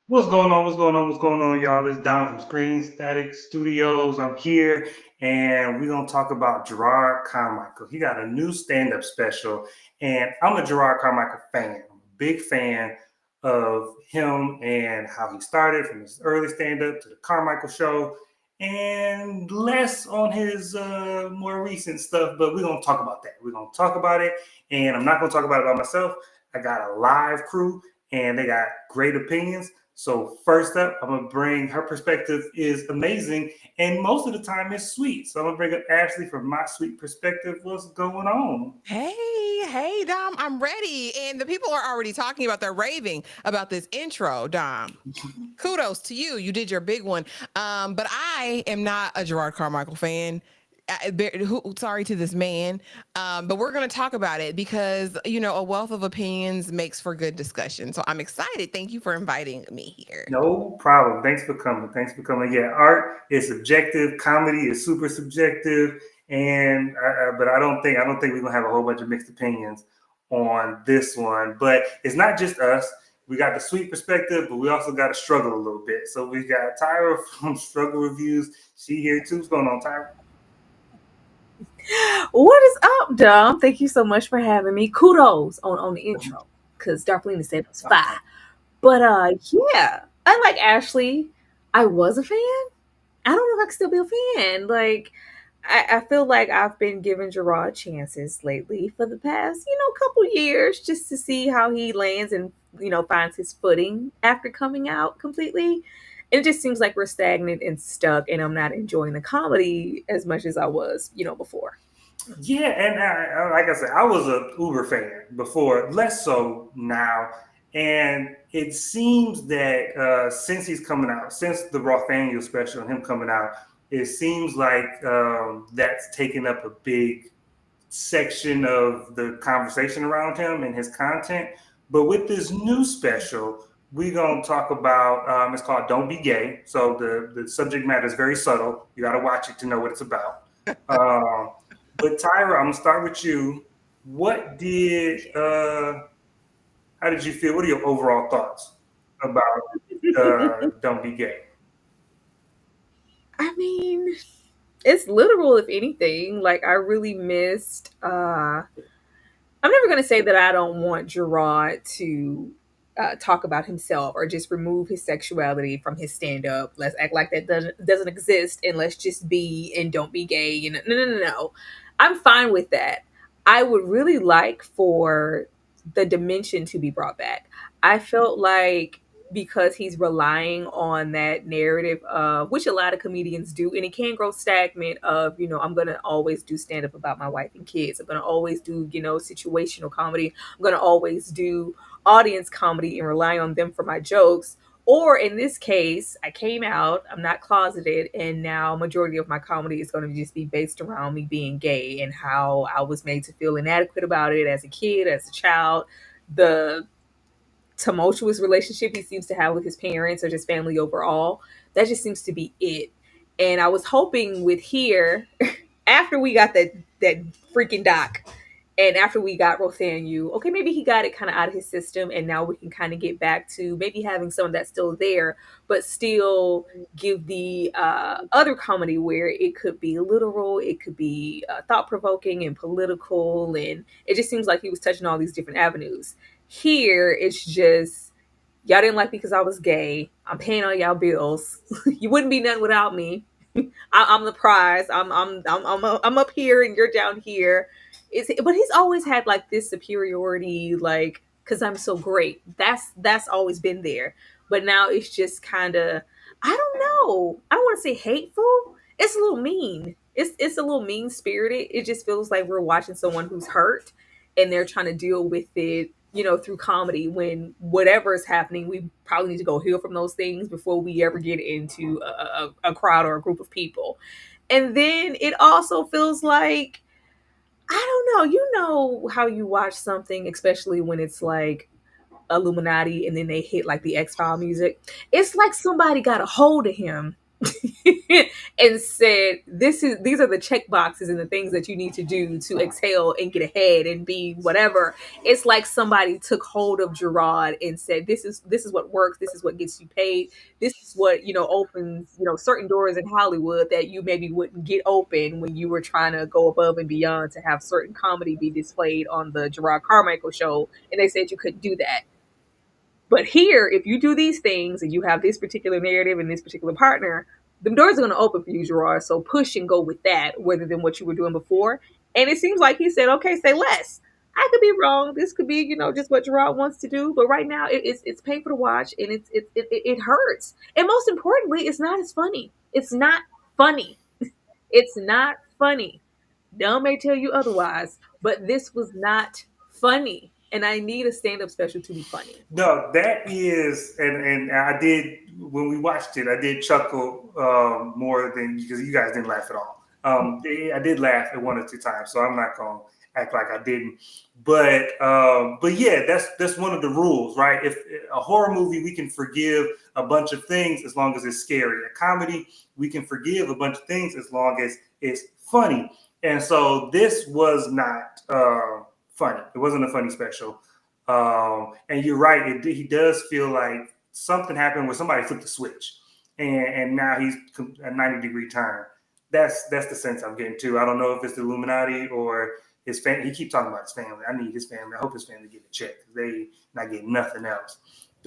What's going on? What's going on? What's going on, y'all? It's Don from Screen Static Studios. I'm here, and we're gonna talk about Jerrod Carmichael. He got a new stand-up special, and I'm a Jerrod Carmichael fan. I'm a big fan of him and how he started from his early stand-up to the Carmichael Show, and less on his more recent stuff. But we're gonna talk about that. We're gonna talk about it, and I'm not gonna talk about it by myself. I got a live crew, and they got great opinions. So first up, I'm gonna bring her perspective is amazing, and most of the time it's sweet. So I'm gonna bring up Ashley from my sweet perspective. What's going on? Hey, Dom, I'm ready. And the people are already talking about, they're raving about this intro, Dom. Kudos to you. You did your big one. But I am not a Jerrod Carmichael fan. Sorry to this man, but we're going to talk about it because a wealth of opinions makes for good discussion. So I'm excited. Thank you for inviting me here. No problem. Thanks for coming. Thanks for coming. Yeah, art is subjective. Comedy is super subjective, and but I don't think we're gonna have a whole bunch of mixed opinions on this one. But it's not just us. We got the sweet perspective, but we also got to struggle a little bit. So we got Tyra from Struggle Reviews. She here too. What's going on, Tyra? What is up, Dom? Thank you so much for having me. Kudos on the intro, because Darlene said it was fire. But yeah, unlike Ashley, I was a fan. I don't know if I can still be a fan. Like, I feel like I've been giving Gerard chances lately for the past, couple years just to see how he lands and, finds his footing after coming out completely. It just seems like we're stagnant and stuck, and I'm not enjoying the comedy as much as I was, before. Yeah, and like I said, I was a Uber fan before, less so now. And it seems that since he's coming out, since the Rothaniel special and him coming out, it seems like that's taken up a big section of the conversation around him and his content. But with this new special, we're going to talk about it's called Don't Be Gay. So the subject matter is very subtle. You got to watch it to know what it's about. Um, but Tyra, I'm gonna start with you. What did how did you feel? What are your overall thoughts about Don't Be Gay? I mean, it's literal, if anything. Like, I really missed. I'm never going to say that I don't want Gerard to talk about himself or just remove his sexuality from his stand up. Let's act like that doesn't exist, and let's just be and don't be gay. No. I'm fine with that. I would really like for the dimension to be brought back. I felt like because he's relying on that narrative, which a lot of comedians do, and it can grow stagnant. Of I'm gonna always do stand up about my wife and kids. I'm gonna always do situational comedy. I'm gonna always do audience comedy and rely on them for my jokes. Or in this case, I came out, I'm not closeted, and now majority of my comedy is going to just be based around me being gay and how I was made to feel inadequate about it as a kid, as a child, the tumultuous relationship he seems to have with his parents or just family overall. That just seems to be it. And I was hoping with here, after we got that freaking doc, and after we got Rothaniel, okay, maybe he got it kind of out of his system, and now we can kind of get back to maybe having some of that still there, but still give the other comedy where it could be literal, it could be thought provoking and political, and it just seems like he was touching all these different avenues. Here, it's just y'all didn't like me because I was gay. I'm paying all y'all bills. You wouldn't be nothing without me. I'm the prize. I'm up here and you're down here. But he's always had like this superiority, like because I'm so great. That's always been there. But now it's just kind of I don't know. I don't want to say hateful. It's a little mean. It's a little mean spirited. It just feels like we're watching someone who's hurt and they're trying to deal with it through comedy when whatever is happening, we probably need to go heal from those things before we ever get into a crowd or a group of people. And then it also feels like, I don't know, how you watch something, especially when it's like Illuminati and then they hit like the X File music. It's like somebody got a hold of him and said, these are the check boxes and the things that you need to do to excel and get ahead and be whatever. It's like somebody took hold of Jerrod and said, this is what works, this is what gets you paid, this is what, opens, certain doors in Hollywood that you maybe wouldn't get open when you were trying to go above and beyond to have certain comedy be displayed on the Jerrod Carmichael show, and they said you couldn't do that. But here, if you do these things and you have this particular narrative and this particular partner, the doors are going to open for you, Jerrod. So push and go with that rather than what you were doing before. And it seems like he said, okay, say less. I could be wrong. This could be, just what Jerrod wants to do. But right now, it's painful to watch, and it hurts. And most importantly, it's not as funny. It's not funny. It's not funny. Dumb may tell you otherwise, but this was not funny. And I need a stand-up special to be funny. No, that is, and I did, when we watched it, I did chuckle more than, because you guys didn't laugh at all. I did laugh at 1 or 2 times, so I'm not gonna act like I didn't. But yeah, that's one of the rules, right? If a horror movie, we can forgive a bunch of things as long as it's scary. A comedy, we can forgive a bunch of things as long as it's funny. And so this was not funny. It wasn't a funny special. And you're right. He does feel like something happened where somebody flipped the switch, and now he's a 90-degree turn. That's the sense I'm getting too. I don't know if it's the Illuminati or his family. He keeps talking about his family. I need his family. I hope his family get a check because they not getting nothing else.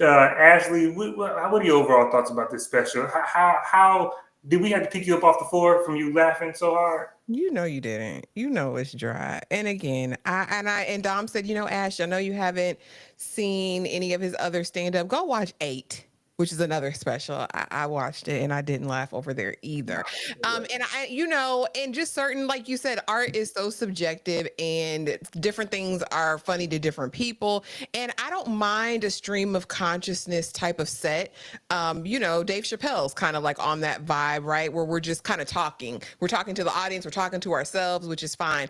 Ashley, what are your overall thoughts about this special? How did we have to pick you up off the floor from you laughing so hard? You know you didn't. You know it's dry. And again, and Dom said, Ash, I know you haven't seen any of his other stand-up. Go watch 8, which is another special. I watched it and I didn't laugh over there either. And and just certain, like you said, art is so subjective and different things are funny to different people. And I don't mind a stream of consciousness type of set. Dave Chappelle's kind of like on that vibe, right? Where we're just kind of talking. We're talking to the audience, we're talking to ourselves, which is fine.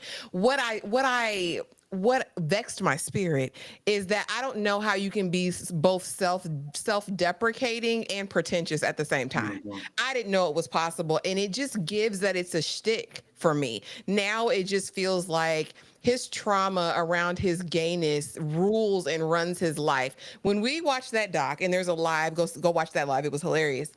What vexed my spirit is that I don't know how you can be both self-deprecating and pretentious at the same time. Mm-hmm. I didn't know it was possible, and it just gives that it's a shtick for me. Now it just feels like his trauma around his gayness rules and runs his life. When we watch that doc, and there's a live, go watch that live. It was hilarious.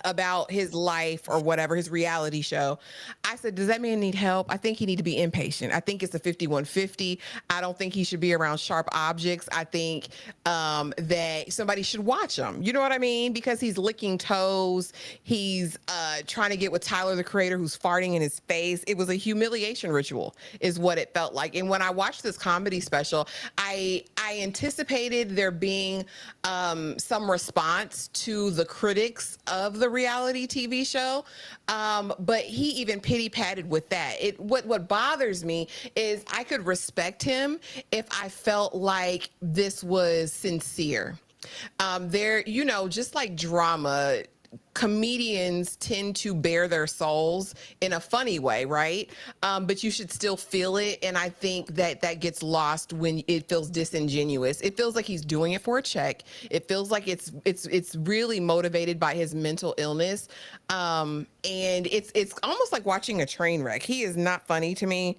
About his life or whatever, his reality show. I said, does that man need help? I think he need to be inpatient. I think it's a 5150. I don't think he should be around sharp objects. I think that somebody should watch him. You know what I mean? Because he's licking toes. He's trying to get with Tyler, the Creator, who's farting in his face. It was a humiliation ritual is what it felt like. And when I watched this comedy special, I anticipated there being some response to the critics of the reality TV show, but he even pity-patted with that. What bothers me is I could respect him if I felt like this was sincere. Just like drama, comedians tend to bare their souls in a funny way, right? But you should still feel it. And I think that gets lost when it feels disingenuous. It feels like he's doing it for a check. It feels like it's really motivated by his mental illness. And it's almost like watching a train wreck. He is not funny to me.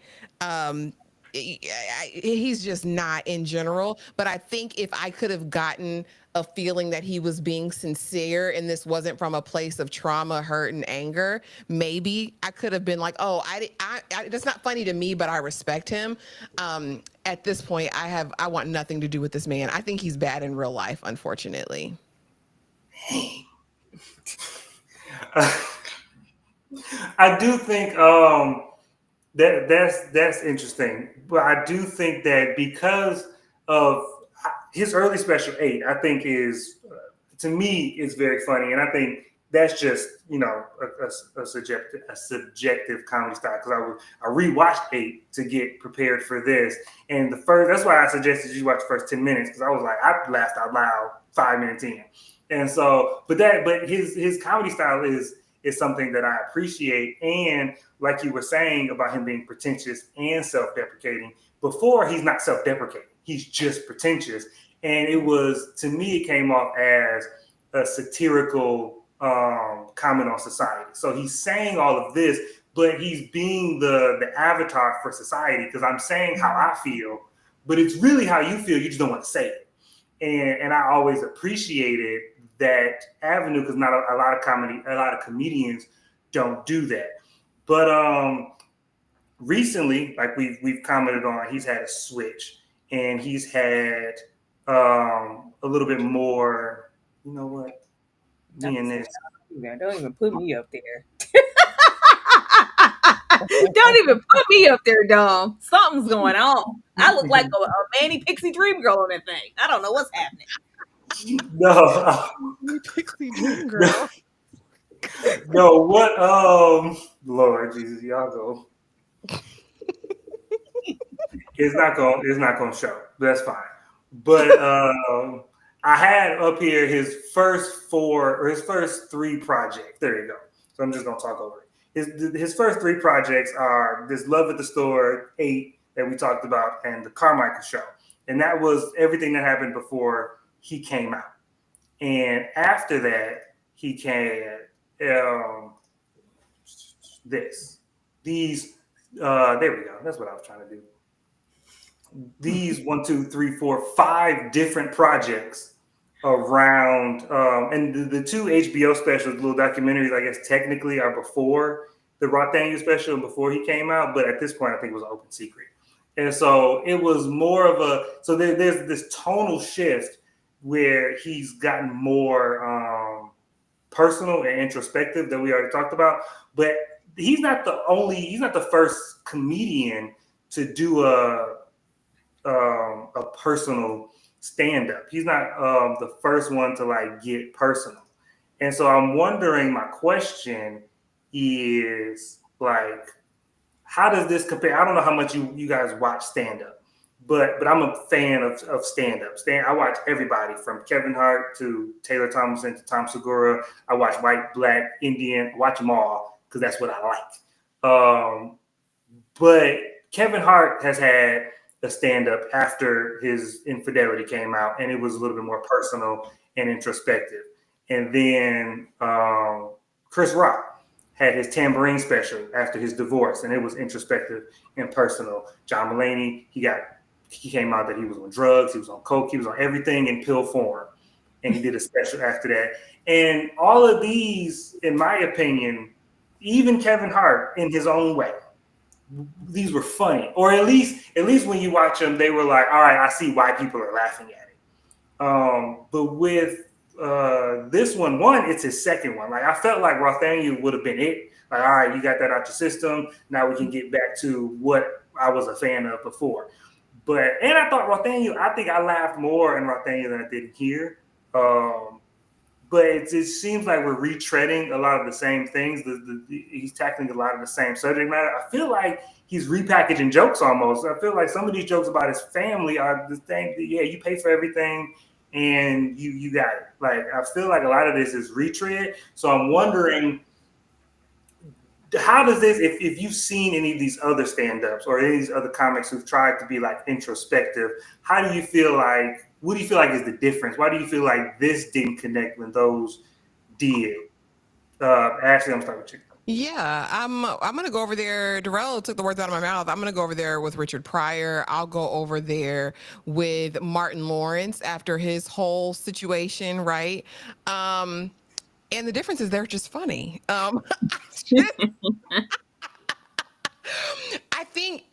He's just not in general. But I think if I could have gotten a feeling that he was being sincere and this wasn't from a place of trauma, hurt, and anger, maybe I could have been like, oh, that's not funny to me, but I respect him. At this point, I want nothing to do with this man. I think he's bad in real life, unfortunately. I do think that's interesting, but I do think that because of his early special 8, I think is to me is very funny, and I think that's just a subjective comedy style because I rewatched 8 to get prepared for this, and that's why I suggested you watch the first 10 minutes because I was like I laughed out loud 5 minutes in, and so but his comedy style is something that I appreciate, and like you were saying about him being pretentious and self-deprecating. Before, he's not self-deprecating. He's just pretentious. And it was, to me, it came off as a satirical comment on society. So he's saying all of this, but he's being the avatar for society, because I'm saying how I feel, but it's really how you feel. You just don't want to say it. And I always appreciated that avenue, because not a lot of comedians don't do that. But recently, like we've commented on, he's had a switch, and he's had a little bit more. You know what? Me and this. Don't even put me up there. Don't even put me up there, Dom. Something's going on. I look like a Manny Pixie Dream Girl on that thing. I don't know what's happening. No, Pixie Dream Girl. no. What? Lord Jesus, y'all go. It's not gonna show. That's fine. But I had up here his first three projects. There you go. So I'm just gonna talk over it. His first three projects are this Love at the Store 8 that we talked about, and the Carmichael Show, and that was everything that happened before he came out. And after that, he came these. There we go. That's what I was trying to do. These 5 different projects around, and the 2 HBO specials, little documentaries, I guess technically are before the Rothaniel special and before he came out, but at this point I think it was an open secret. And so it was more of there's this tonal shift where he's gotten more personal and introspective that we already talked about, but he's not the first comedian to do a personal stand-up. He's not the first one to like get personal. And so I'm wondering, my question is like, how does this compare? I don't know how much you guys watch stand-up, but I'm a fan of stand-up. I watch everybody from Kevin Hart to Taylor Tomlinson to Tom Segura. I watch white, black, Indian. I watch them all because that's what I like. But Kevin Hart has had a stand-up after his Infidelity came out, and it was a little bit more personal and introspective. And then Chris Rock had his Tambourine special after his divorce, and it was introspective and personal. John Mulaney, he came out that he was on drugs, he was on coke, he was on everything in pill form, and he did a special after that. And all of these, in my opinion, even Kevin Hart in his own way, these were funny, or at least when you watch them, they were like, all right, I see why people are laughing at it. But with this one, it's his second one. Like, I felt like Rothaniel would have been it. Like, all right, you got that out your system. Now we can get back to what I was a fan of before. And I thought I think I laughed more in Rothaniel than I did here. But it seems like we're retreading a lot of the same things. He's tackling a lot of the same subject matter. I feel like he's repackaging jokes almost. I feel like some of these jokes about his family are the thing. Yeah, you pay for everything and you got it. Like, I feel like a lot of this is retread. So I'm wondering, how does this, if you've seen any of these other stand-ups or any of these other comics who've tried to be like introspective, what do you feel like is the difference? Why do you feel like this didn't connect when those did? Ashley, I'm starting with you. Yeah, I'm gonna go over there. Darrell took the words out of my mouth. I'm gonna go over there with Richard Pryor. I'll go over there with Martin Lawrence after his whole situation, right? And the difference is they're just funny. I think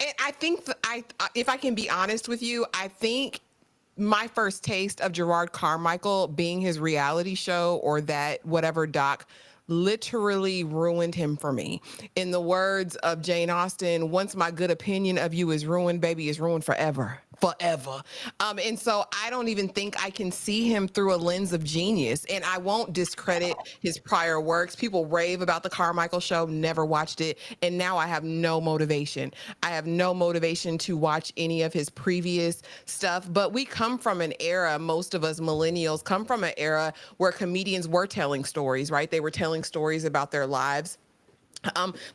if I can be honest with you, I think my first taste of Jerrod Carmichael being his reality show, or that whatever doc, literally ruined him for me. In the words of Jane Austen, once my good opinion of you is ruined, baby, is ruined forever. And so I don't even think I can see him through a lens of genius. And I won't discredit his prior works. People rave about the Carmichael Show, never watched it. And now I have no motivation. I have no motivation to watch any of his previous stuff. But we come from an era, most of us millennials come from an era where comedians were telling stories, right? They were telling stories about their lives.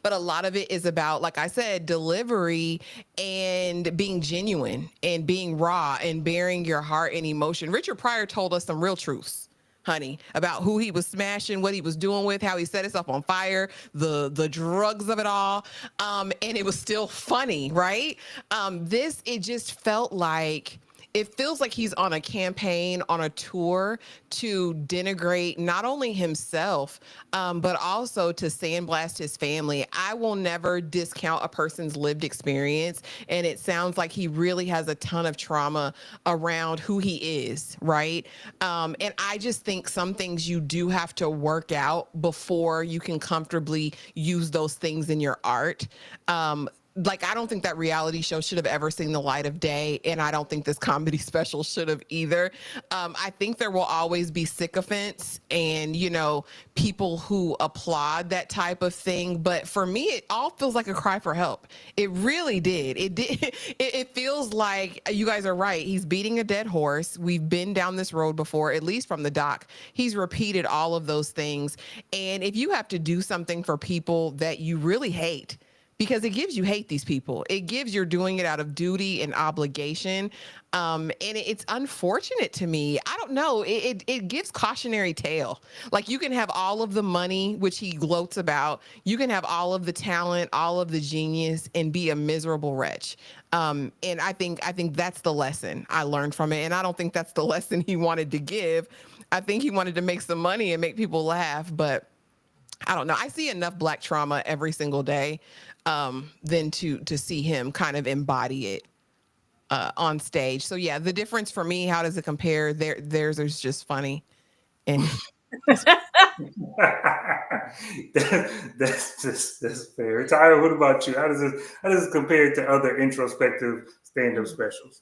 But a lot of it is about, like I said, delivery and being genuine and being raw and bearing your heart and emotion. Richard Pryor told us some real truths. honey, about who he was smashing, what he was doing with, how he set himself on fire, the drugs of it all. And it was still funny, right? This it just felt like it feels like he's on a campaign, on a tour to denigrate not only himself, but also to sandblast his family. I will never discount a person's lived experience. And it sounds like he really has a ton of trauma around who he is, right? And I just think some things you do have to work out before you can comfortably use those things in your art. Like, I don't think that reality show should have ever seen the light of day, and I don't think this comedy special should have either. I think there will always be sycophants and, you know, people who applaud that type of thing, but for me it all feels like a cry for help. It really did. It did. It feels like you guys are right. He's beating a dead horse. We've been down this road before, at least from the doc. He's repeated all of those things, and if you have to do something for people that you really hate, because it gives you hate these people. It gives you're doing it out of duty and obligation. And it's unfortunate to me. I don't know. It gives cautionary tale. Like, you can have all of the money, which he gloats about. You can have all of the talent, all of the genius, and be a miserable wretch. And I think that's the lesson I learned from it. And I don't think that's the lesson he wanted to give. I think he wanted to make some money and make people laugh, but I don't know. I see enough Black trauma every single day than to see him kind of embody it on stage. So yeah, the difference for me, how does it compare? Theirs is just funny, and That's fair. Tyler, what about you? How does it compare to other introspective stand-up specials?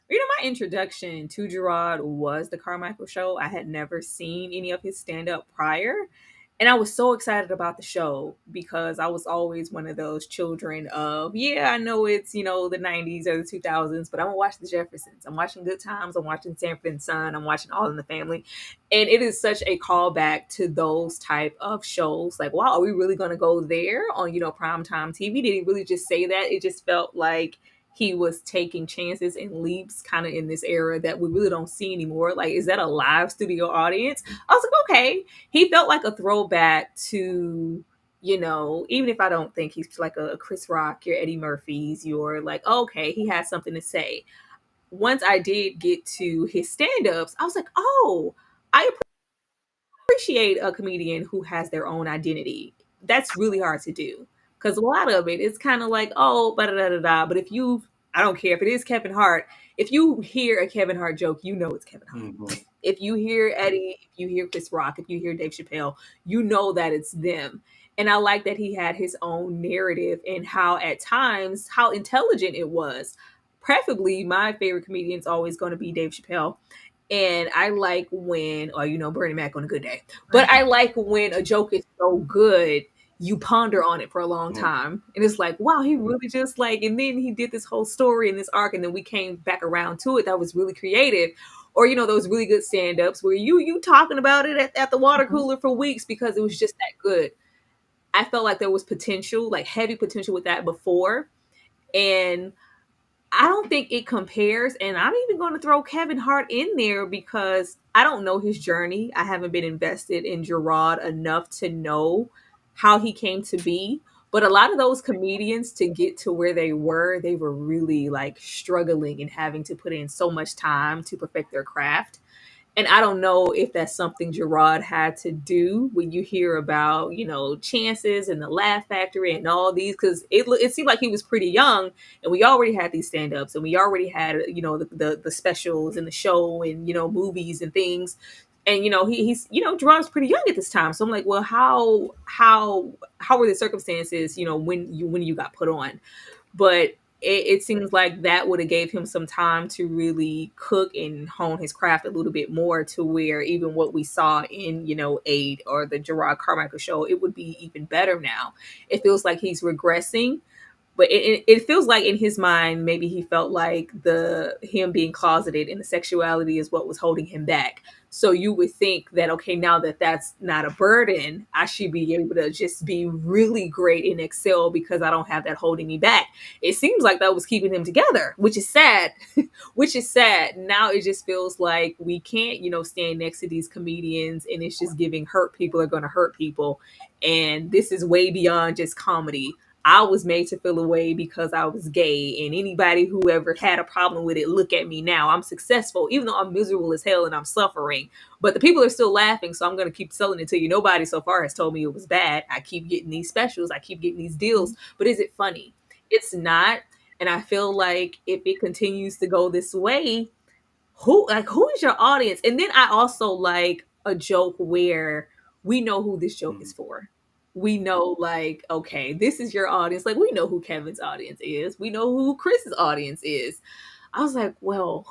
You know, my introduction to Jerrod was the Carmichael show. I had never seen any of his stand up prior. And I was so excited about the show because I was always one of those children of, yeah, I know it's, you know, the 90s or the 2000s, but I'm going to watch the Jeffersons. I'm watching Good Times. I'm watching Sanford and Son. I'm watching All in the Family. And it is such a callback to those type of shows. Like, wow, are we really going to go there on, you know, primetime TV? Did he really just say that? It just felt like he was taking chances and leaps kind of in this era that we really don't see anymore. Like, is that a live studio audience? I was like, okay. He felt like a throwback to, you know, even if I don't think he's like a Chris Rock, your Eddie Murphys, you're like, okay, he has something to say. Once I did get to his stand-ups, I was like, oh, I appreciate a comedian who has their own identity. That's really hard to do because a lot of it is kind of like, oh, da da da da. But if you, I don't care if it is Kevin Hart. If you hear a Kevin Hart joke, you know it's Kevin Hart. Mm-hmm. If you hear Eddie, if you hear Chris Rock, if you hear Dave Chappelle, you know that it's them. And I like that he had his own narrative and how at times how intelligent it was. Preferably, my favorite comedian is always going to be Dave Chappelle. And I like when, or you know, Bernie Mac on a good day. But I like when a joke is so good, you ponder on it for a long time. And it's like, wow, he really just like, and then he did this whole story and this arc, and then we came back around to it. That was really creative. Or, you know, those really good stand-ups where you talking about it at the water cooler for weeks because it was just that good. I felt like there was potential, like heavy potential with that before. And I don't think it compares. And I'm even going to throw Kevin Hart in there because I don't know his journey. I haven't been invested in Jerrod enough to know how he came to be. But a lot of those comedians to get to where they were really like struggling and having to put in so much time to perfect their craft. And I don't know if that's something Jerrod had to do when you hear about, you know, Chances and the Laugh Factory and all these, because it seemed like he was pretty young and we already had these stand-ups and we already had, you know, the specials and the show and, you know, movies and things. And, you know, he's, you know, Jerrod's pretty young at this time. So I'm like, well, how were the circumstances, you know, when you got put on? But it seems like that would have gave him some time to really cook and hone his craft a little bit more to where even what we saw in, you know, Aid or the Jerrod Carmichael show, it would be even better now. It feels like he's regressing, But it feels like in his mind, maybe he felt like him being closeted in the sexuality is what was holding him back. So you would think that, okay, now that that's not a burden, I should be able to just be really great and excel because I don't have that holding me back. It seems like that was keeping him together, which is sad. Which is sad. Now it just feels like we can't, stand next to these comedians, and it's just giving hurt people are going to hurt people. And this is way beyond just comedy. I was made to feel away because I was gay, and anybody who ever had a problem with it, look at me now. I'm successful, even though I'm miserable as hell and I'm suffering. But the people are still laughing, so I'm going to keep selling it to you. Nobody so far has told me it was bad. I keep getting these specials. I keep getting these deals. But is it funny? It's not. And I feel like if it continues to go this way, who is your audience? And then I also like a joke where we know who this joke is for. We know, like, okay, this is your audience. Like, we know who Kevin's audience is. We know who Chris's audience is. I was like, well,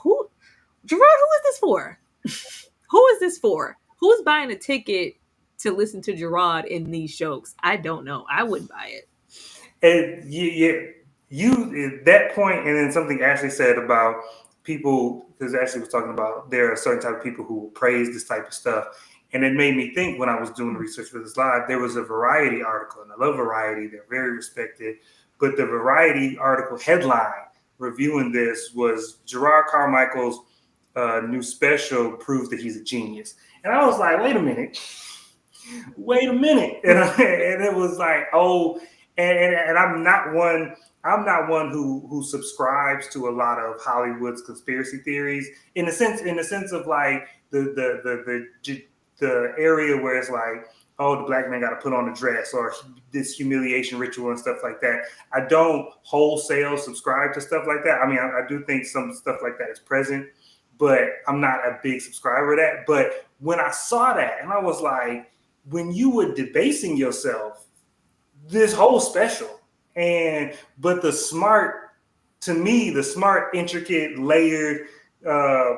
Jerrod, who is this for? Who is this for? Who's buying a ticket to listen to Jerrod in these jokes? I don't know. I wouldn't buy it. And you at that point, and then something Ashley said about people, because Ashley was talking about there are certain type of people who will praise this type of stuff. And it made me think when I was doing research for this live, there was a Variety article, and I love Variety, they're very respected. But the Variety article headline reviewing this was Jerrod Carmichael's new special proves that he's a genius. And I was like, wait a minute. And it was like, oh, and I'm not one who subscribes to a lot of Hollywood's conspiracy theories in the sense of like the area where it's like, oh, the black man got to put on a dress or this humiliation ritual and stuff like that. I don't wholesale subscribe to stuff like that. I mean, I do think some stuff like that is present, but I'm not a big subscriber to that. But when I saw that, and I was like, when you were debasing yourself this whole special, but the smart, intricate, layered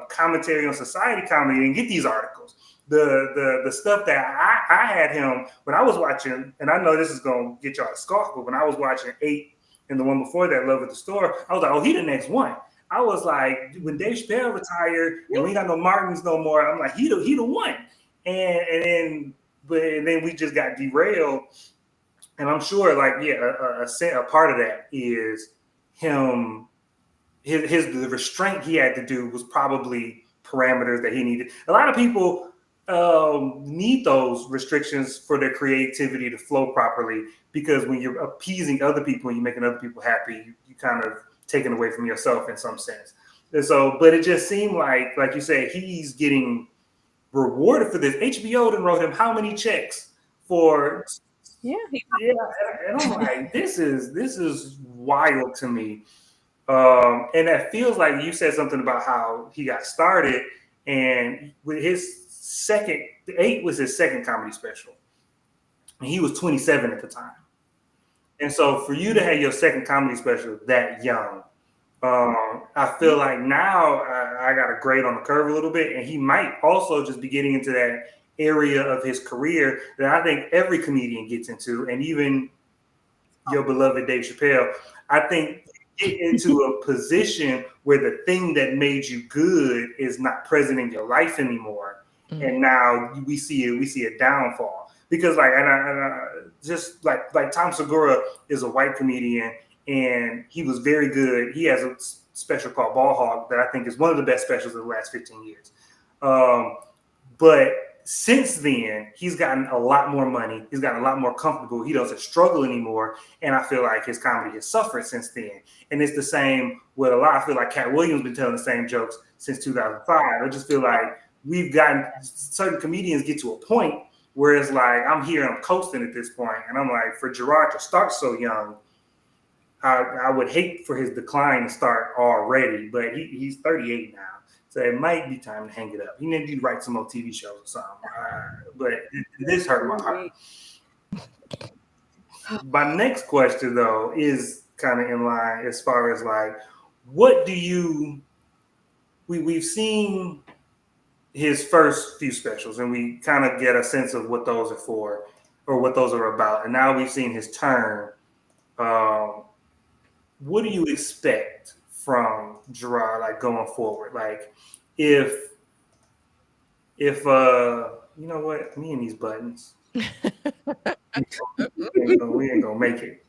commentary on society comedy, and get these articles. The stuff that I had him when I was watching, and I know this is gonna get y'all to scoff, but when I was watching 8 and the one before that, Love at the Store, I was like, oh, he the next one. I was like, when Dave Chappelle retired and we ain't got no Martins no more, I'm like, he the one. And then we just got derailed. And I'm sure, like, a part of that is him. The restraint he had to do was probably parameters that he needed. A lot of people need those restrictions for their creativity to flow properly, because when you're appeasing other people and you're making other people happy, you kind of taken away from yourself in some sense. And so, but it just seemed like you say, he's getting rewarded for this. HBO then wrote him how many checks for? Yeah. And I'm like, this is wild to me. And that feels like you said something about how he got started, and with his second, 8 was his second comedy special, and he was 27 at the time. And so for you to have your second comedy special that young, I feel like now I got a grade on the curve a little bit, and he might also just be getting into that area of his career that I think every comedian gets into, and even your beloved Dave Chappelle. I think get into a position where the thing that made you good is not present in your life anymore, and now we see a downfall, because like just like Tom Segura is a white comedian, and he was very good. He has a special called Ball Hog that I think is one of the best specials of the last 15 years. But since then, he's gotten a lot more money. He's gotten a lot more comfortable. He doesn't struggle anymore. And I feel like his comedy has suffered since then. And it's the same with a lot. I feel like Cat Williams been telling the same jokes since 2005. I just feel like we've gotten certain comedians get to a point where it's like, I'm here, I'm coasting at this point. And I'm like, for Jerrod to start so young, I would hate for his decline to start already. But he's 38 now. So it might be time to hang it up. He needs to write some more TV shows or something. But this hurt my heart. My next question, though, is kind of in line as far as like, what do you? We've seen his first few specials, and we kind of get a sense of what those are for or what those are about. And now we've seen his turn. what do you expect from Jerrod, like going forward? Like, if you know what, me and these buttons, we ain't gonna make it.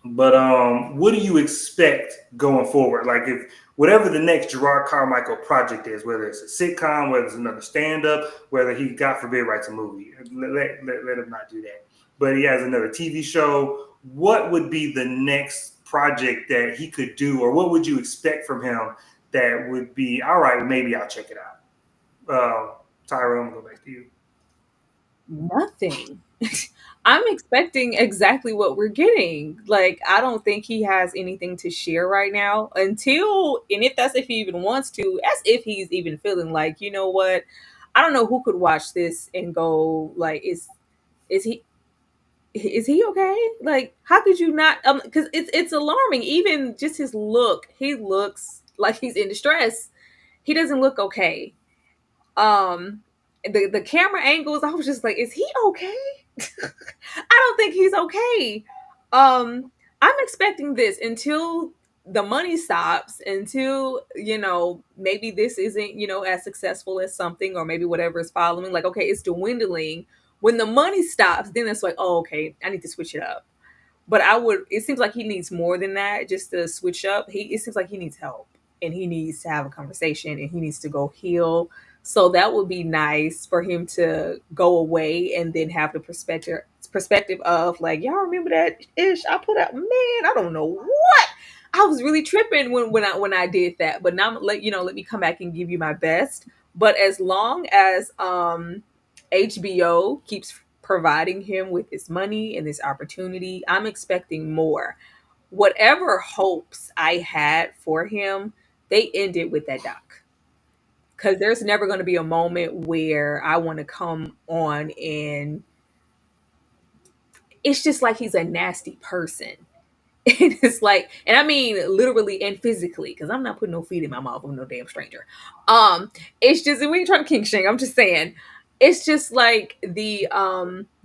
But what do you expect going forward? Like, if whatever the next Jerrod Carmichael project is, whether it's a sitcom, whether it's another stand-up, whether he, God forbid, writes a movie, let him not do that. But he has another TV show. What would be the next project that he could do, or what would you expect from him that would be all right? Maybe I'll check it out. Tyra, I'm gonna go back to you. Nothing. I'm expecting exactly what we're getting. Like, I don't think he has anything to share right now until, and if that's if he even wants to, as if he's even feeling like, you know what? I don't know who could watch this and go like, is he is he okay? Like, how could you not? Because it's alarming. Even just his look, he looks like he's in distress. He doesn't look okay. Um, the camera angles, I was just like, is he okay? I don't think he's okay. I'm expecting this until the money stops, until, maybe this isn't, as successful as something, or maybe whatever is following. Like, okay, it's dwindling. When the money stops, then it's like, oh, okay, I need to switch it up. But it seems like he needs more than that just to switch up. It seems like he needs help, and he needs to have a conversation, and he needs to go heal. So that would be nice for him to go away and then have the perspective of like, y'all remember that ish I put out? Man, I don't know what. I was really tripping when I did that. But now let me come back and give you my best. But as long as HBO keeps providing him with this money and this opportunity, I'm expecting more. Whatever hopes I had for him, they ended with that doc. Because there's never going to be a moment where I want to come on and it's just like he's a nasty person. And it's like, and I mean literally and physically, because I'm not putting no feet in my mouth with no damn stranger. It's just, we ain't trying to kink shame. I'm just saying, it's just like the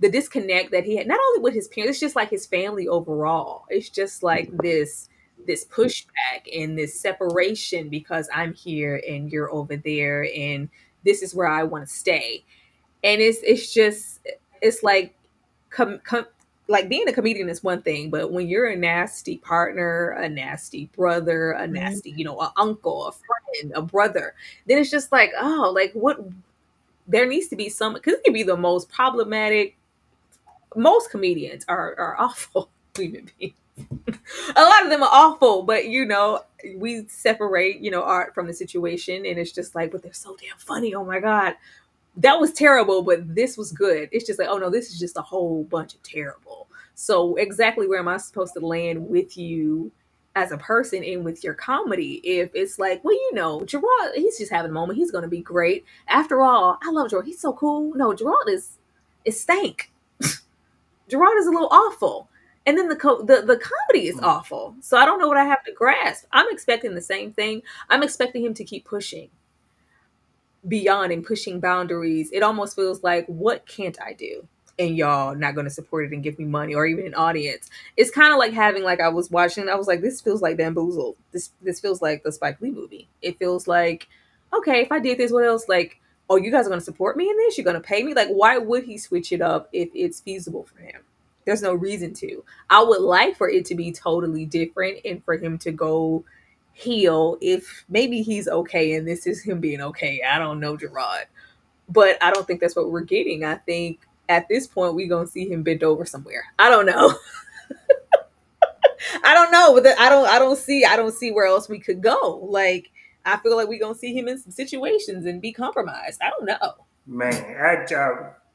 disconnect that he had, not only with his parents, it's just like his family overall. It's just like this pushback and this separation because I'm here and you're over there and this is where I want to stay. And it's like like being a comedian is one thing, but when you're a nasty partner, a nasty brother, a nasty, an uncle, a friend, a brother, then it's just like, oh, like what? There needs to be some, because it can be the most problematic. Most comedians are awful human beings. A lot of them are awful, but we separate, art from the situation, and it's just like, but they're so damn funny. Oh my god, that was terrible, but this was good. It's just like, oh no, this is just a whole bunch of terrible. So exactly where am I supposed to land with you as a person and with your comedy? If it's like, well, Jerrod, he's just having a moment. He's going to be great. After all, I love Jerrod. He's so cool. No, Jerrod is stank. Jerrod is a little awful. And then the comedy is awful. So I don't know what I have to grasp. I'm expecting the same thing. I'm expecting him to keep pushing beyond and pushing boundaries. It almost feels like, what can't I do? And y'all not going to support it and give me money or even an audience. It's kind of like having, like, I was like, this feels like Bamboozled. This feels like the Spike Lee movie. It feels like, okay, if I did this, what else? Like, oh, you guys are going to support me in this? You're going to pay me? Like, why would he switch it up if it's feasible for him? There's no reason to. I would like for it to be totally different and for him to go heal if maybe he's okay and this is him being okay. I don't know, Jerrod. But I don't think that's what we're getting. I think at this point we're gonna see him bent over somewhere. I don't know. I don't know, but I don't see where else we could go. Like, I feel like we're gonna see him in some situations and be compromised. I don't know. Man,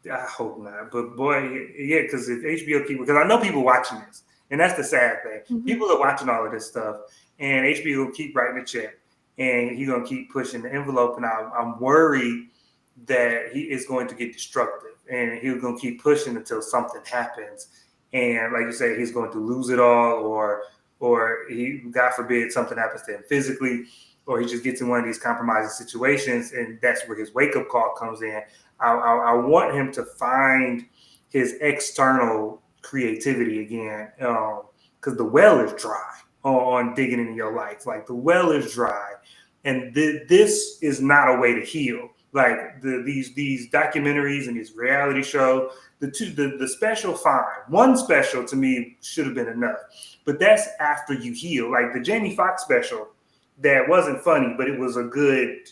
I hope not. But boy, yeah, because if HBO because I know people watching this, and that's the sad thing. Mhm. People are watching all of this stuff, and HBO will keep writing the check, and he's gonna keep pushing the envelope. And I'm worried that he is going to get destructive, and he's gonna keep pushing until something happens. And like you say, he's going to lose it all, or he, God forbid, something happens to him physically, or he just gets in one of these compromising situations, and that's where his wake-up call comes in. I want him to find his external creativity again. because the well is dry on digging into your life. Like the well is dry, and this is not a way to heal. Like these documentaries and these reality shows, the special fine. One special to me should have been enough, but that's after you heal. Like the Jamie Foxx special, that wasn't funny, but it was a good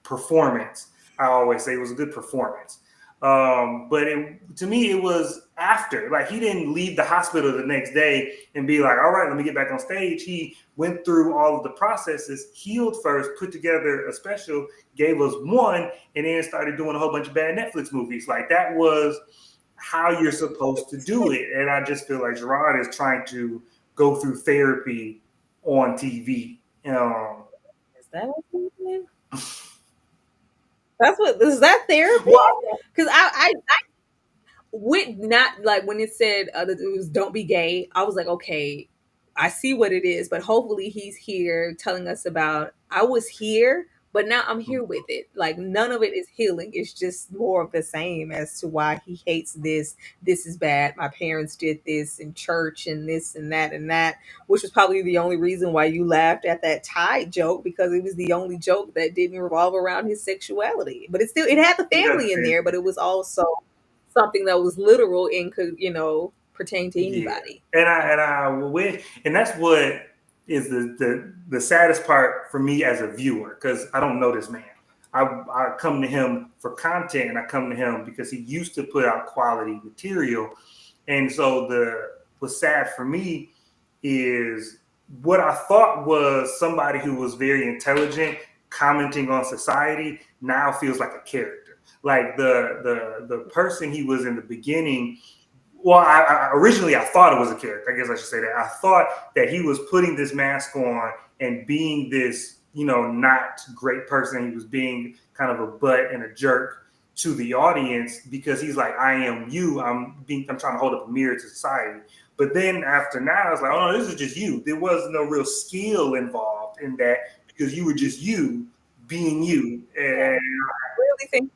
performance. I always say it was a good performance. But to me, it was after. Like he didn't leave the hospital the next day and be like, "All right, let me get back on stage." He went through all of the processes, healed first, put together a special, gave us one, and then started doing a whole bunch of bad Netflix movies. Like that was how you're supposed to do it. And I just feel like Jerrod is trying to go through therapy on TV. Is that what you mean? That's what is that therapy? Well, Because I would not like when it said that it was "don't be gay." I was like, okay, I see what it is, but hopefully he's here telling us about I was here, but now I'm here with it. Like none of it is healing. It's just more of the same as to why he hates this. This is bad. My parents did this in church and this and that, which was probably the only reason why you laughed at that tie joke because it was the only joke that didn't revolve around his sexuality. But it had the family in there, but it was also something that was literal and could, pertain to anybody. And that's what is the saddest part for me as a viewer, because I don't know this man. I come to him for content, and I come to him because he used to put out quality material. And so what's sad for me is what I thought was somebody who was very intelligent commenting on society now feels like a character. Like the person he was in the beginning. Well, originally I thought it was a character. I guess I should say that. I thought that he was putting this mask on and being this, not great person. He was being kind of a butt and a jerk to the audience because he's like, I am you. I'm trying to hold up a mirror to society. But then after now, it's like, oh no, this is just you. There was no real skill involved in that because you were just you being you. And I really think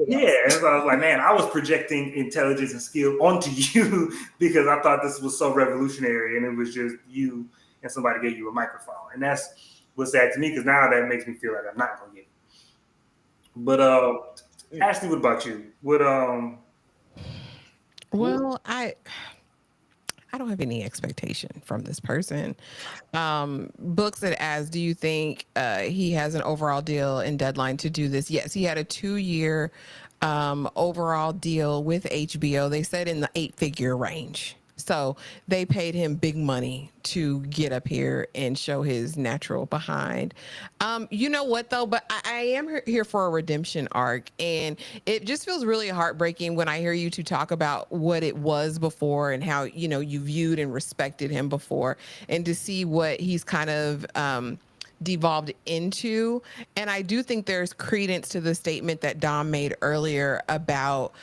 yeah, and so I was like, man, I was projecting intelligence and skill onto you because I thought this was so revolutionary, and it was just you and somebody gave you a microphone, and that's what's sad to me because now that makes me feel like I'm not gonna get it. But Ashley, what about you? Well, I don't have any expectation from this person. Books it as, do you think he has an overall deal and deadline to do this? Yes, he had a 2-year overall deal with HBO. They said in the 8-figure range. So they paid him big money to get up here and show his natural behind. You know what though? But I am here for a redemption arc, and it just feels really heartbreaking when I hear you two talk about what it was before and how you viewed and respected him before, and to see what he's kind of devolved into. And I do think there's credence to the statement that Dom made earlier about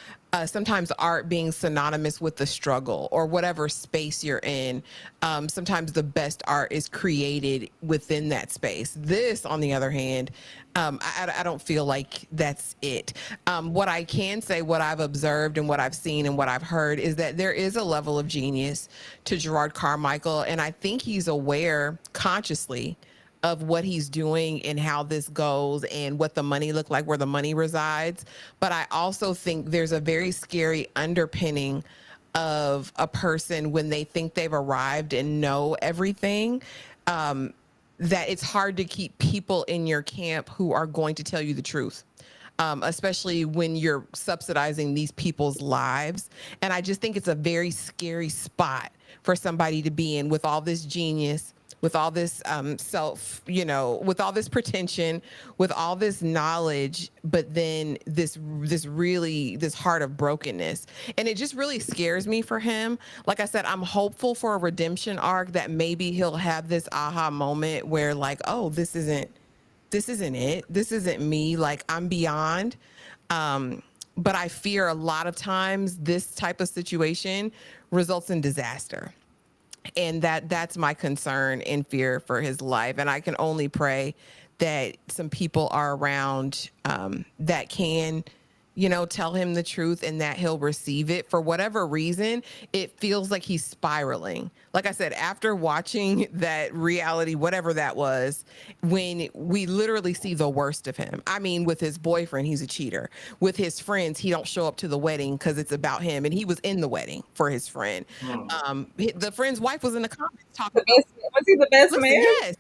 sometimes art being synonymous with the struggle or whatever space you're in. Sometimes the best art is created within that space. This, on the other hand, I don't feel like that's it. What I can say, what I've observed and what I've seen and what I've heard is that there is a level of genius to Jerrod Carmichael. And I think he's aware consciously of what he's doing and how this goes and what the money look like, where the money resides. But I also think there's a very scary underpinning of a person when they think they've arrived and know everything, that it's hard to keep people in your camp who are going to tell you the truth. Especially when you're subsidizing these people's lives. And I just think it's a very scary spot for somebody to be in with all this genius, with all this with all this pretension, with all this knowledge, but then this heart of brokenness. And it just really scares me for him. Like I said, I'm hopeful for a redemption arc that maybe he'll have this aha moment where like, oh, this isn't it. This isn't me. Like I'm beyond. But I fear a lot of times this type of situation results in disaster. And that's my concern and fear for his life. And I can only pray that some people are around that can tell him the truth and that he'll receive it. For whatever reason, it feels like he's spiraling. Like I said, after watching that reality, whatever that was, when we literally see the worst of him. I mean, with his boyfriend, he's a cheater. With his friends, he don't show up to the wedding because it's about him, and he was in the wedding for his friend. The friend's wife was in the comments talking The best, was he the best listen, man? yes.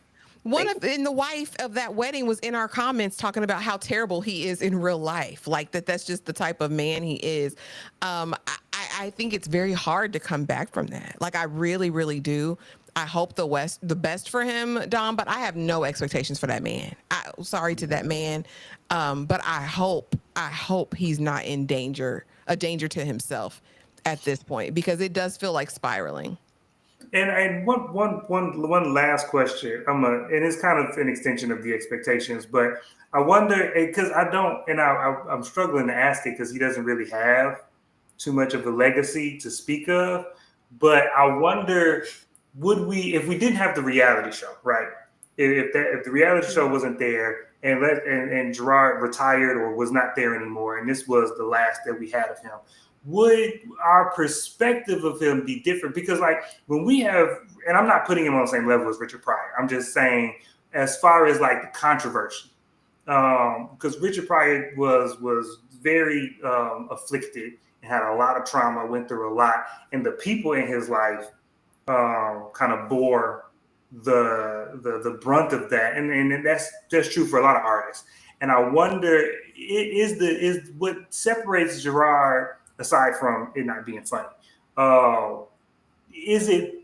And the wife of that wedding was in our comments talking about how terrible he is in real life. Like that's just the type of man he is. I think it's very hard to come back from that. Like I really, really do. I hope the best for him, Dom, but I have no expectations for that man. Sorry to that man. But I hope he's not a danger to himself at this point, because it does feel like spiraling. And one last question. And it's kind of an extension of the expectations, but I wonder because I don't, and I'm struggling to ask it because he doesn't really have too much of a legacy to speak of. But I wonder, would we, if we didn't have the reality show, right? If the reality show wasn't there, and Jerrod retired or was not there anymore, and this was the last that we had of him, would our perspective of him be different? Because like when we have, and I'm not putting him on the same level as Richard Pryor, I'm just saying as far as like the controversy, because Richard Pryor was very afflicted and had a lot of trauma, went through a lot, and the people in his life kind of bore the brunt of that, and that's true for a lot of artists. And I wonder, is what separates Jerrod, aside from it not being funny, is it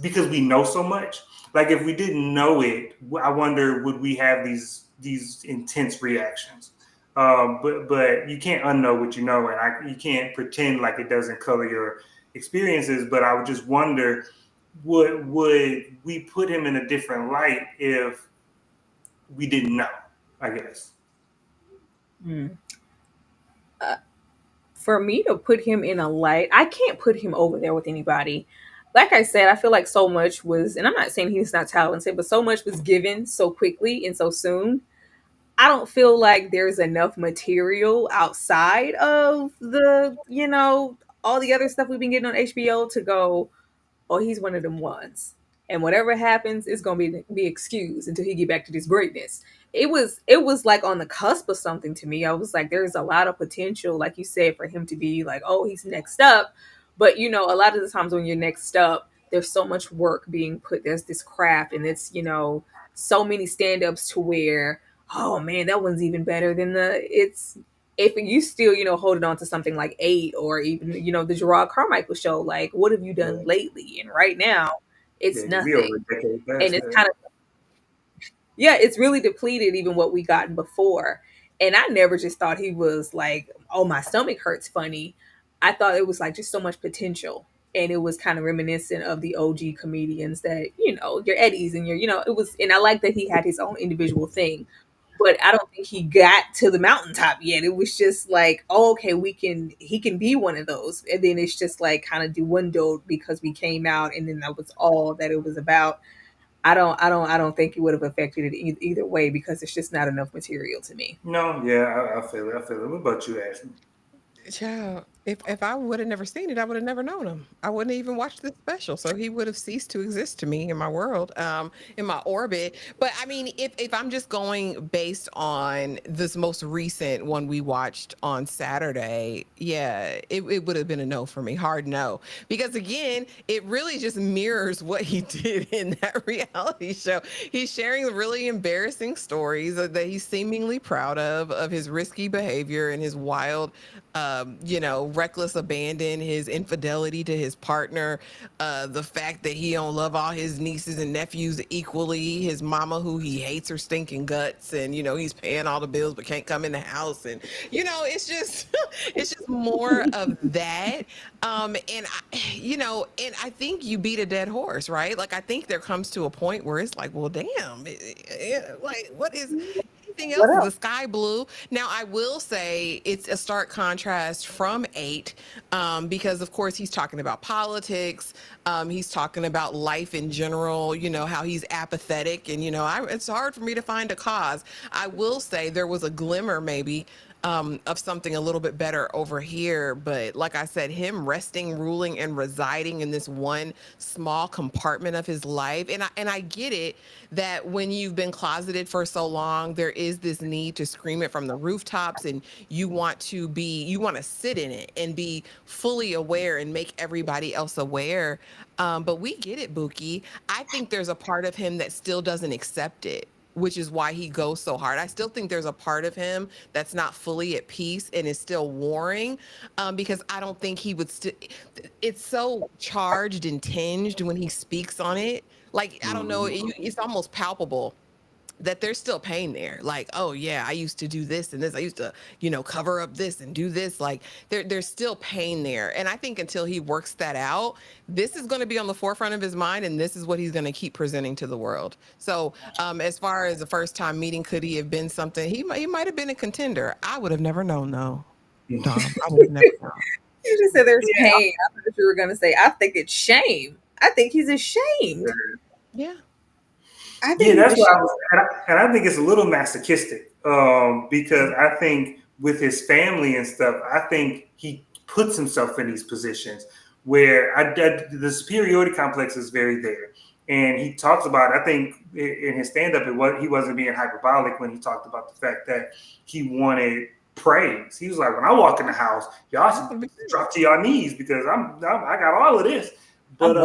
because we know so much? Like if we didn't know it, I wonder, would we have these intense reactions? But you can't unknow what you know, and you can't pretend like it doesn't color your experiences. But I would just wonder, would we put him in a different light if we didn't know? I guess. For me to put him in a light, I can't put him over there with anybody. Like I said, I feel like so much was, and I'm not saying he's not talented, but so much was given so quickly and so soon. I don't feel like there's enough material outside of all the other stuff we've been getting on HBO to go, oh, he's one of them ones. And whatever happens is gonna be excused until he get back to this greatness. It was like on the cusp of something to me. I was like, there's a lot of potential, like you said, for him to be like, oh, he's next up. But a lot of the times when you're next up, there's so much work being put. There's this craft, and it's so many stand-ups to where, oh man, that one's even better than it's if you still, holding on to something like Eight or even, the Jerrod Carmichael show, like what have you done lately? And right now, it's nothing. And it's kind of, yeah, it's really depleted even what we gotten before. And I never just thought he was like, oh, my stomach hurts funny. I thought it was like just so much potential. And it was kind of reminiscent of the OG comedians that, your Eddies and it was, and I like that he had his own individual thing. But I don't think he got to the mountaintop yet. It was just like, oh, okay, he can be one of those. And then it's just like kind of dwindled because we came out and then that was all that it was about. I don't think it would have affected it either way because it's just not enough material to me. No, yeah, I feel it. What about you, Ashley? Child, if I would have never seen it, I would have never known him. I wouldn't even watch this special, so he would have ceased to exist to me in my world, in my orbit. But I mean, if I'm just going based on this most recent one we watched on Saturday, yeah, it would have been a no for me, hard no, because again, it really just mirrors what he did in that reality show. He's sharing really embarrassing stories that he's seemingly proud of his risky behavior and his wild reckless abandon, his infidelity to his partner, the fact that he don't love all his nieces and nephews equally, his mama who he hates her stinking guts, and he's paying all the bills but can't come in the house, and it's just it's just more of that. And I think you beat a dead horse, right? Like I think there comes to a point where it's like, well, damn, like what is everything else is the sky blue. Now, I will say it's a stark contrast from Eight, because of course he's talking about politics. He's talking about life in general, how he's apathetic, and it's hard for me to find a cause. I will say there was a glimmer maybe of something a little bit better over here. But like I said, him resting, ruling, and residing in this one small compartment of his life, and I get it that when you've been closeted for so long, there is this need to scream it from the rooftops, and you want to sit in it and be fully aware and make everybody else aware. But we get it, Buki. I think there's a part of him that still doesn't accept it, which is why he goes so hard. I still think there's a part of him that's not fully at peace and is still warring, because I don't think he would still. It's so charged and tinged when he speaks on it. Like, I don't know, it's almost palpable that there's still pain there. Like, oh yeah, I used to do this and this. I used to, cover up this and do this. Like, there's still pain there. And I think until he works that out, this is going to be on the forefront of his mind, and this is what he's going to keep presenting to the world. So, as far as the first time meeting, could he have been something? He might have been a contender. I would have never known, though. Dom, I would have never known. You just said there's pain. I thought you were going to say, I think it's shame. I think he's ashamed. Yeah. That's what I was, and I think it's a little masochistic, because I think with his family and stuff, I think he puts himself in these positions where the superiority complex is very there, and he talks about. I think in his stand-up, he wasn't being hyperbolic when he talked about the fact that he wanted praise. He was like, when I walk in the house, y'all should drop to your knees because I got all of this, but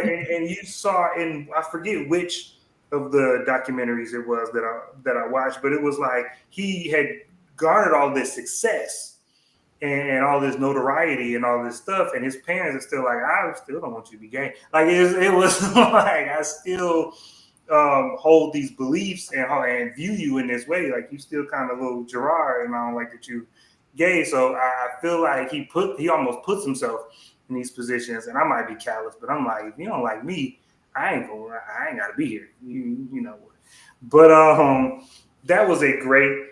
and you saw in, I forget which of the documentaries it was that I watched, but it was like he had garnered all this success and all this notoriety and all this stuff, and his parents are still like, I still don't want you to be gay. Like it was like, I still hold these beliefs and view you in this way. Like you still kind of little Jerrod, and I don't like that you gay. So I feel like he almost puts himself in these positions, and I might be callous, but I'm like, if you don't like me, I ain't gotta be here. You know what? But that was a great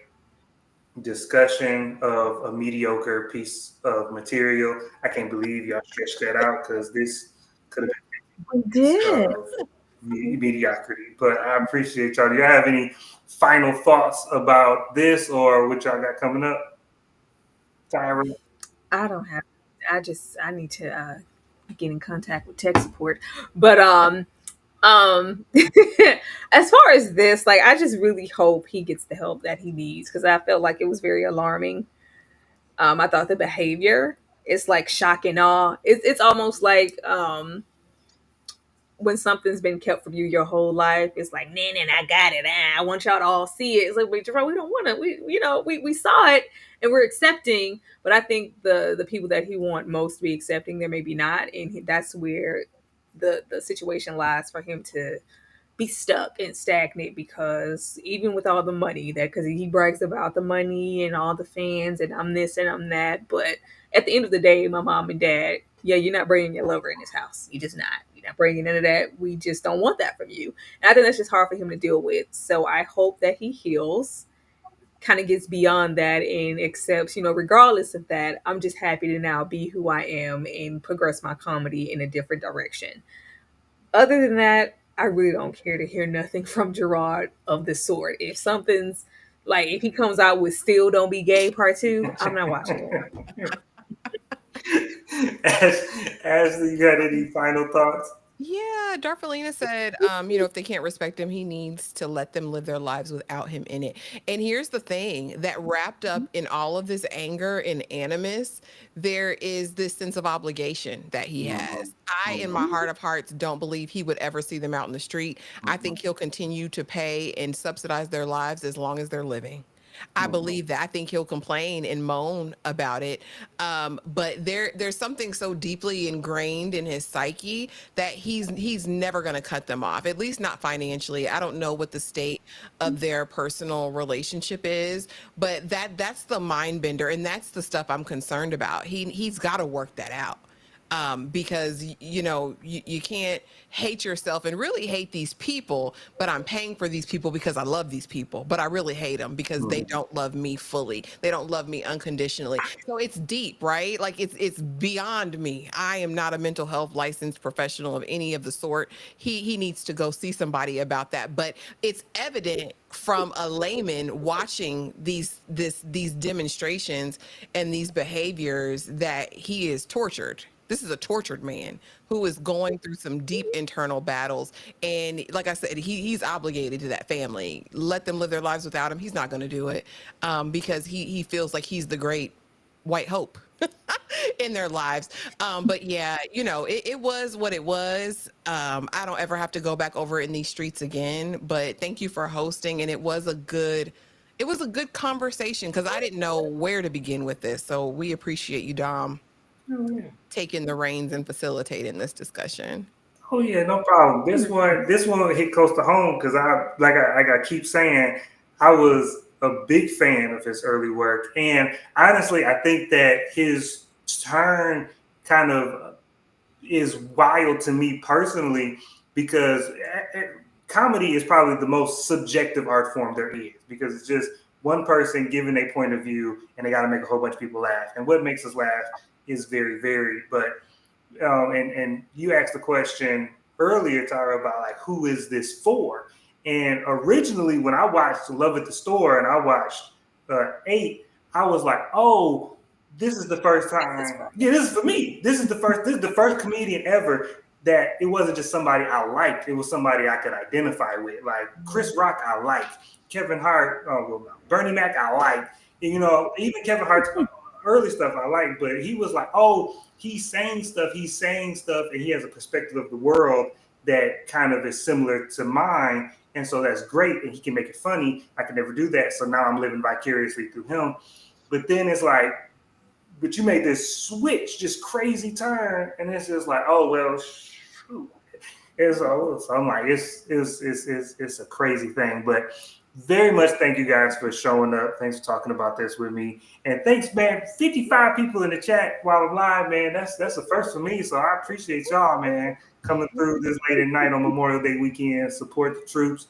discussion of a mediocre piece of material. I can't believe y'all stretched that out because this could have been mediocrity. But I appreciate y'all. Do y'all have any final thoughts about this or what y'all got coming up, Tyra? I don't have. I need to get in contact with tech support. But as far as this, like, I just really hope he gets the help that he needs because I felt like it was very alarming. I thought the behavior is like shock and awe. It's almost like when something's been kept from you your whole life, it's like, nah, I got it. I want y'all to all see it. It's like, wait, Jerrod, we don't want to. We saw it and we're accepting. But I think the people that he want most to be accepting, there maybe not, and that's where the situation lies for him to be stuck and stagnant. Because even with all the money because he brags about the money and all the fans and I'm this and I'm that, but at the end of the day, my mom and dad, you're not bringing your lover in this house. You're just not. You're not bringing into that. We just don't want that from you. And I think that's just hard for him to deal with. So I hope that he heals, kind of gets beyond that and accepts, regardless of that, I'm just happy to now be who I am and progress my comedy in a different direction. Other than that, I really don't care to hear nothing from Jerrod of this sort. If something's like, if he comes out with Still Don't Be Gay Part 2, I'm not watching it. Ashley, you got any final thoughts? Yeah, Darfalina said, if they can't respect him, he needs to let them live their lives without him in it. And here's the thing that wrapped up in all of this anger and animus, there is this sense of obligation that he has. I, in my heart of hearts, don't believe he would ever see them out in the street. I think he'll continue to pay and subsidize their lives as long as they're living. I believe that. I think he'll complain and moan about it. But there's something so deeply ingrained in his psyche that he's never going to cut them off, at least not financially. I don't know what the state of their personal relationship is, but that's the mind bender, and that's the stuff I'm concerned about. He's got to work that out. because you can't hate yourself and really hate these people, but I'm paying for these people because I love these people, but I really hate them because they don't love me fully. They don't love me unconditionally. So it's deep, right? Like it's beyond me. I am not a mental health licensed professional of any of the sort. He needs to go see somebody about that. But it's evident from a layman watching these demonstrations and these behaviors that he is tortured. This is a tortured man who is going through some deep internal battles. And like I said, he's obligated to that family. Let them live their lives without him. He's not going to do it because he feels like he's the great white hope in their lives. But yeah, it was what it was. I don't ever have to go back over in these streets again. But thank you for hosting. And it was a good conversation because I didn't know where to begin with this. So we appreciate you, Dom, taking the reins and facilitating this discussion. Oh yeah, no problem. This one hit close to home because I keep saying, I was a big fan of his early work, and honestly, I think that his turn kind of is wild to me personally because comedy is probably the most subjective art form there is because it's just one person giving a point of view and they got to make a whole bunch of people laugh. And what makes us laugh is very varied. But and you asked the question earlier, Tara, about like who is this for? And originally, when I watched Love at the Store and I watched 8, I was like, oh, this is the first time. Yeah, this is for me. This is the first comedian ever that it wasn't just somebody I liked. It was somebody I could identify with. Like Chris Rock, I liked. Kevin Hart, Bernie Mac, I liked. Even Kevin Hart's early stuff I liked. But he was like, oh, he's saying stuff, and he has a perspective of the world that kind of is similar to mine. And so that's great. And he can make it funny. I could never do that. So now I'm living vicariously through him. But then it's like, but you made this switch, just crazy turn, and it's just like, oh well, shoot. So I'm like, it's a crazy thing, but very much thank you guys for showing up. Thanks for talking about this with me, and thanks, man. 55 people in the chat while I'm live, man. That's a first for me, so I appreciate y'all, man, coming through this late at night on Memorial Day weekend. Support the troops.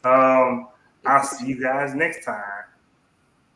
I'll see you guys next time.